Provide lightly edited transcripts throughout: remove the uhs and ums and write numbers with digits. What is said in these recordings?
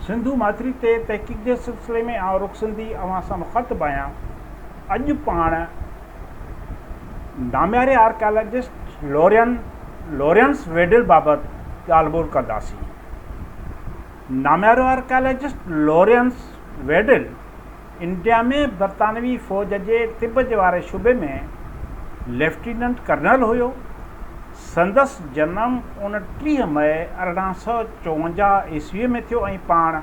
सिंधु माथिरी ते तहक़ीक़ जे सिलसिले में आउं रुख सिंधी अवां सां मुख़ातिब आहियां। अॼु पाण नाम्यारे आर्कियोलॉजिस्ट लॉरेंस वेडल बाबति ॻाल्हि ॿोल कंदासीं। नाम्यारो आर्कियोलॉजिस्ट लॉरेंस वेडल इंडिया में बरतानवी फ़ौज जे तिब्बत वारे शूबे में लेफ्टिनेंट कर्नल हुयो। संदसि जनम 29 मई 1854 ईस्वीअ में थियो ऐं पाण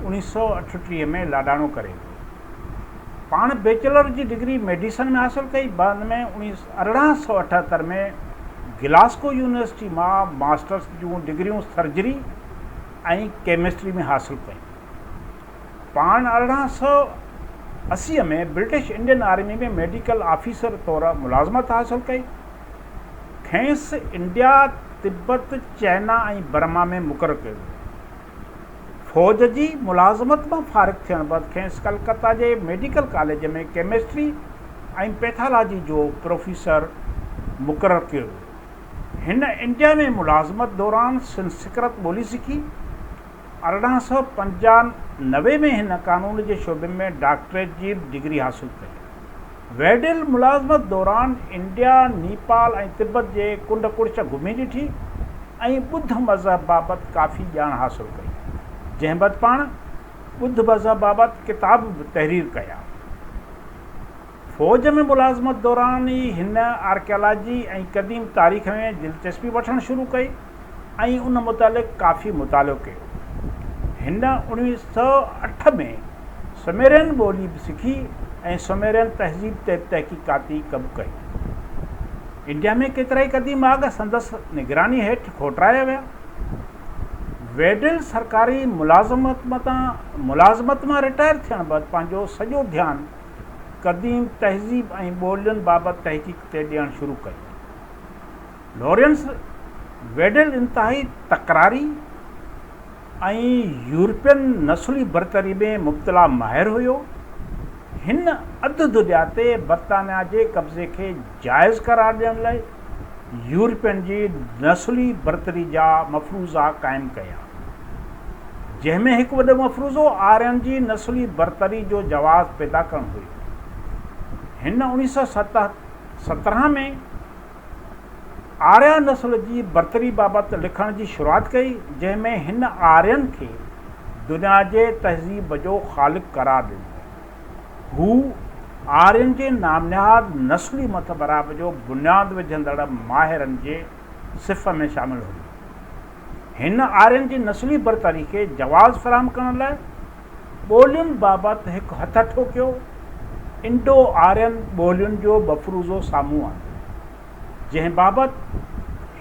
1938 में लाॾाणो करे पाण बैचलर जी डिग्री मेडिसन में हासिलु कई। बाद में 1878 में गिलास्को यूनिवर्सिटी मां मास्टर्स जूं डिग्रियूं सर्जरी ऐं केमिस्ट्री में हासिलु कई। पाण 1880 में ब्रिटिश इंडियन आर्मी में मेडिकल ऑफिसर तौरु मुलाज़मत हासिलु कई। खेसि इंडिया, तिब्बत, चाइना ऐं बर्मा में मुक़ररु कयो। फ़ौज जी मुलाज़मत मां फ़ारिग़ थियण बैदि खेसि कलकत्ता जे मेडिकल कॉलेज में केमिस्ट्री ऐं पैथोलॉजी जो प्रोफेसर मुक़ररु कयो। हिन इंडिया में मुलाज़मत दौरान संस्कृत ॿोली सिखी। 1895 में हिन कानून जे शोबे में डॉक्टरेट जी डिग्री हासिलु कई। वेडल मुलाज़मत दौरान इंडिया, नेपाल ऐं तिब्बत जे कुंड कुड़िछ घुमी ॾिठी ऐं ॿुध मज़हब बाबति काफ़ी ॼाण हासिलु कई, जंहिं बैदि पाण ॿुध मज़हब बाबति किताब बि तहरीर कया। फ़ौज में मुलाज़मत दौरान ई हिन आर्कियोलॉजी ऐं क़दीम तारीख़ में दिलचस्पी वठणु शुरू कई ऐं उन मुतालिक़ काफ़ी मुतालो कयो। हिन 1908 में सुमेरियन ॿोली बि सिखी ऐं सुमेरियन तहज़ीब ते तहक़ीक़ाती कमु कई। इंडिया में केतिरा ई क़दीम आग संदसि निगरानी हेठि खोटराया विया। वेडल सरकारी मुलाज़मत मां रिटायर थियण बैदि पंहिंजो सॼो ध्यानु क़दीम तहज़ीब ऐं ॿोलियुनि बाबति तहक़ीक़ ते ॾियणु शुरू कई। लॉरेंस वेडल इंतिहाई तकरारी ऐं यूरोपियन नस्ली बरतरी में मुब्तला माहिर हुयो। हिन अधु दुनिया ते बरतानिया जे कब्ज़े खे जाइज़ करार ॾियण लाइ यूरोपियन जी नस्ली बरतरी जा मफ़रूज़ा क़ाइमु कया, जंहिंमें हिकु वॾो मफ़रूज़ो आर्यन जी नस्ली बरतरी जो जवाज़ पैदा करणु हुयो। हिन 1917 में आर्या नस्ल जी बरतरी बाबति लिखण जी शुरूआति कई, जंहिंमें हिन आर्यन खे दुनिया जे तहज़ीब जो ख़ालिक़ करार ॾिनो। हू आर्यन जे नामनिहाद नस्ली मतबराब जो बुनियादु विझंदड़ माहिरनि जे सिफ़ में शामिलु हुयो। हिन आर्यन जी नस्ली बरतरी खे जवाज़ फ़राहम करण लाइ ॿोलियुनि बाबति हिकु हथ ठोकियो। इंडो आर्यन ॿोलियुनि जो मफ़रूज़ो साम्हूं आयो, जंहिं बाबति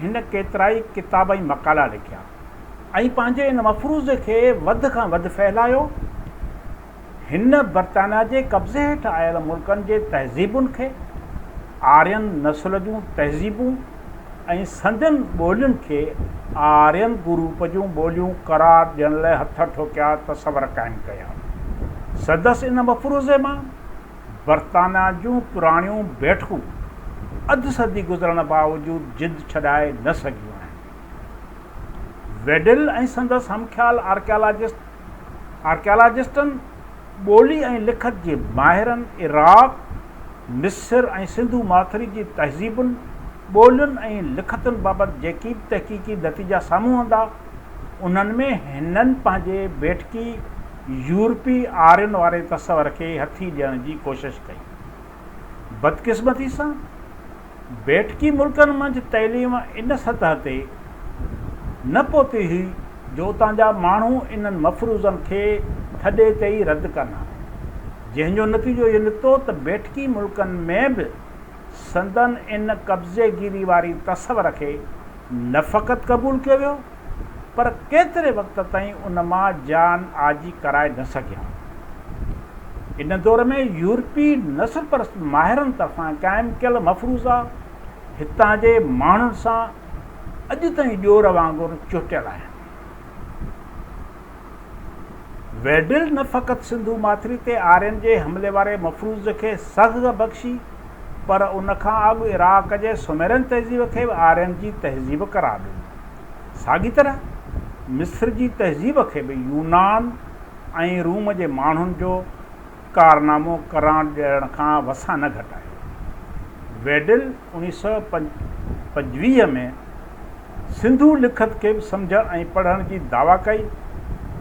हिन केतिरा ई किताब ऐं मक़ाला लिखिया ऐं पंहिंजे इन मफ़रूज़े खे वधि खां वधि फहिलायो। हिन बरतानिया जे कब्ज़े हेठि आयल मुल्कनि जे तहज़ीबुनि खे आर्यन नस्ल जूं तहज़ीबूं ऐं संदनि ॿोलियुनि खे आर्यन ग्रुप जूं ॿोलियूं करार ॾियण लाइ हथ ठोकिया तसवर क़ाइमु कया। संदसि इन मफ़रूज़े मां बरतानिया जूं पुराणियूं बैठकूं अधु सदी गुज़रण बावजूदु जिद छॾाए न सघियूं आहिनि। वेडल ऐं संदसि हमख़्याल आर्कियोलॉजिस्टनि ॿोली ऐं लिखत जे माहिरनि इराक़, मिस्र ऐं सिंधु माथिरी जी तहज़ीबुनि, ॿोलियुनि ऐं लिखतुनि बाबति जेकी बि तहक़ीक़ी नतीजा साम्हूं हूंदा, उन्हनि में हिननि पंहिंजे बैठकी यूरोपी आर्यन वारे तसवर खे हथी ॾियण जी कोशिशि कई। बदकिस्मती सां बैठकी मुल्कनि मंझि तइलीम इन सतह ते न पहुती हुई जो उतां जा माण्हू इन्हनि मफ़रूज़नि खे थॾे ते ई रद्द कनि, जंहिंजो नतीजो इहो निकितो त बैठकी मुल्कनि में बि संदनि इन कब्ज़ेगिरी वारी तसवर खे न फ़क़ति क़बूलु कयो वियो, पर केतिरे वक़्त ताईं उन मां जान आजी कराए न सघिया। इन दौर में यूरोपी नस्ल परस्त माहिरनि तरफ़ां क़ाइमु कयल मफ़रूज़ा हितां जे माण्हुनि सां अॼु ताईं ॾोर वांगुरु चुटियल आहिनि। वेडल न फ़क़ति सिंधु माथिरी ते आर्यन जे हमले वारे मफ़रूज़ खे सख़्त बख़्शी, पर उन खां अॻु इराक़ जे सुमेरियन तहज़ीब खे बि आर्यन जी तहज़ीब करार ॾिनो। साॻी तरह मिस्र जी तहज़ीब खे बि यूनान ऐं रूम जे माण्हुनि जो कारनामो करार ॾियण खां वसा न घटाए। वेडिल 1925 में सिंधु लिखत खे बि सम्झण ऐं पढ़ण जी दावा कई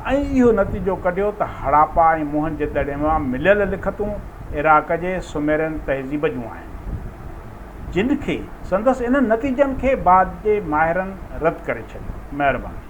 ऐं इहो नतीजो कढियो त हड़ापा ऐं मोहनजोदड़ो मां मिलियल लिखतूं इराक़ जे सुमेरियन तहज़ीब जूं आहिनि, जिन खे संदसि इन्हनि नतीजनि खे बाद जे माहिरनि रद्द करे छॾियो। महिरबानी।